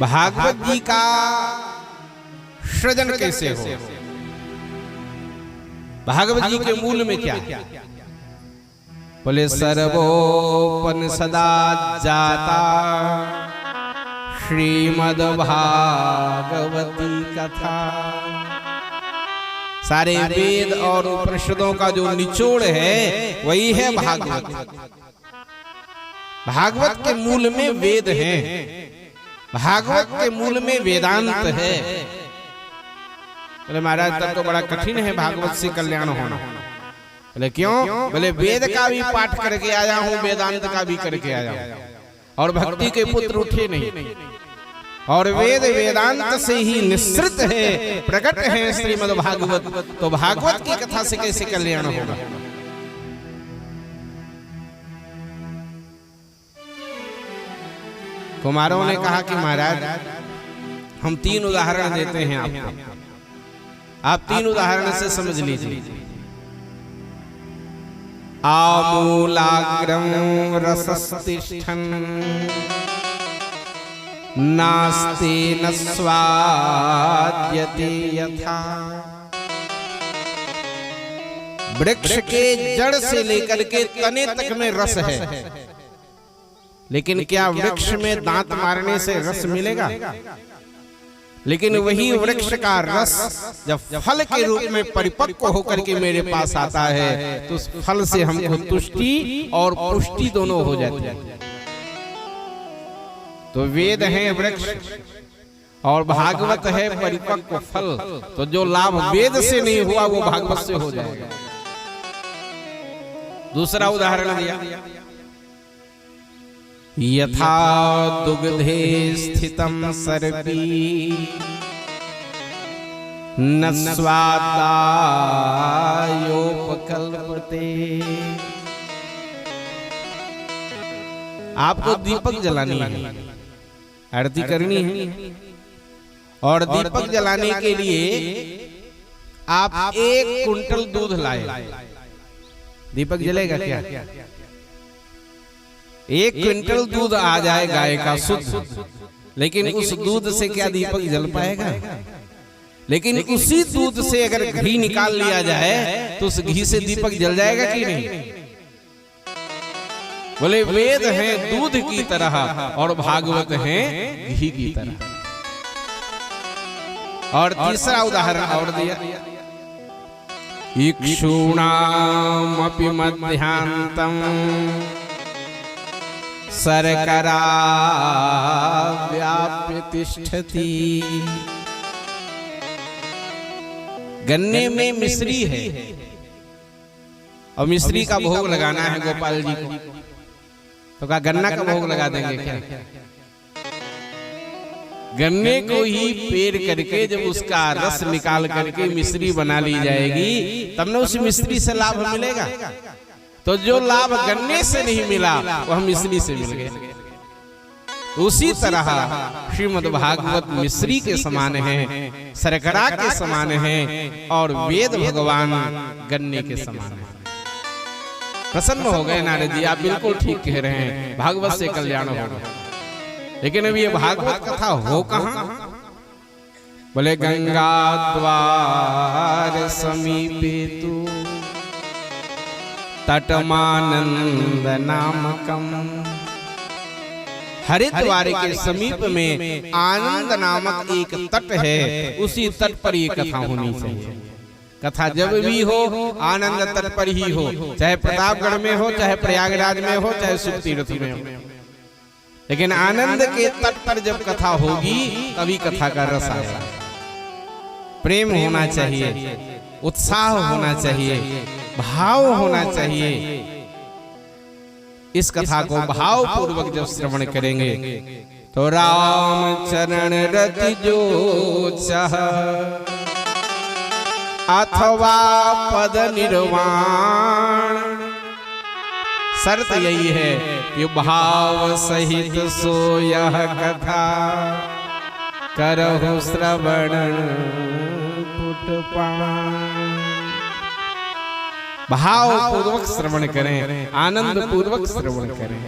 भागवत जी का सृजन कैसे हो, भागवत जी के मूल में क्या है? बोले सर्वोपन सदा जाता श्रीमद् भागवती कथा। सारे वेद और उपनिषदों का जो निचोड़ है वही है भागवत। भागवत के मूल में वेद हैं, भागवत के मूल में वेदांत है। बोले महाराज तब तो बड़ा कठिन है भागवत से कल्याण होना। बोले क्यों? बोले वेद का भी पाठ करके आया हूं, वेदांत का भी करके आया हूं, और भक्ति के पुत्र उठे नहीं, और वेद वेदांत से ही निश्रित है, प्रकट है श्रीमद् भागवत। तो भागवत की कथा से कैसे कल्याण होगा? कुमारों ने कहा कि महाराज हम 3 उदाहरण देते हैं आपको, आप 3 उदाहरण से समझ लीजिए। आमूलाग्रम रसस्तिष्ठन् नास्ति न स्वाद्यते यथा। वृक्ष के जड़ से लेकर के तने तक में रस है, लेकिन क्या वृक्ष में दांत मारने से रस मिलेगा? लेकिन वही वृक्ष का रस जब फल के रूप में परिपक्व होकर के मेरे पास आता है तो उस फल से हमको तुष्टि और पुष्टि दोनों हो जाती है। तो वेद है वृक्ष और भागवत है परिपक्व फल। तो जो लाभ वेद से नहीं हुआ वो भागवत से हो जाएगा। दूसरा उदाहरण दिया, यथा दुग्धे स्थितं सर्पी न स्वादायोपकल्पते। आपको दीपक जलानी है, आरती करनी है, और दीपक जलाने के लिए आप 1 कुंटल दूध लाए, दीपक जलेगा क्या? 1 क्विंटल दूध आ जाए गाय का शुद्ध, लेकिन उस दूध से क्या दीपक जल पाएगा? लेकिन उसी दूध से अगर घी निकाल लिया जाए तो उस घी से दीपक जल जाएगा कि नहीं? बोले वेद है दूध की तरह और भागवत है घी की तरह। और तीसरा उदाहरण और दिया, इक्षूणामपि मध्यांतम शर्करा व्याप्य तिष्ठति। गन्ने में मिश्री है और मिश्री का भोग लगाना है गोपाल जी को, तो क्या गन्ना का भोग लगा देंगे क्या? गन्ने को ही पेड़ करके जब उसका रस निकाल करके मिश्री बना ली जाएगी तब न उस मिश्री से लाभ मिलेगा। तो जो लाभ गन्ने से नहीं मिला वह मिश्री से मिल गया। उसी तरह श्रीमद् भागवत मिश्री के समान है, शर्करा के समान है, और वेद भगवान गन्ने के समान है। प्रसन्न हो गए नारद जी, आप बिल्कुल ठीक कह रहे हैं, भागवत से कल्याण होगा। लेकिन अब ये भागवत कथा हो कहां? बोले गंगा द्वार समीपे तू तटमानंद नामकम। हरिद्वार के समीप में आनंद नामक एक तट है, उसी तट पर ये कथा होनी चाहिए। कथा जब भी हो आनंद तट पर ही हो, चाहे प्रतापगढ़ में हो, चाहे प्रयागराज में हो, चाहे सुख तीर्थ में हो, लेकिन आनंद के तट पर जब कथा होगी तभी कथा का रस आएगा। प्रेम होना चाहिए, उत्साह होना चाहिए, भाव होना चाहिए। इस कथा को भाव पूर्वक जब श्रवण करेंगे तो राम चरण रति जो चाह अथवा पद निर्वाण। शर्त यही है कि भाव सहित सो यह कथा करहु श्रवण पुटपान। भाव पूर्वक श्रवण करें, आनंद पूर्वक श्रवण करें।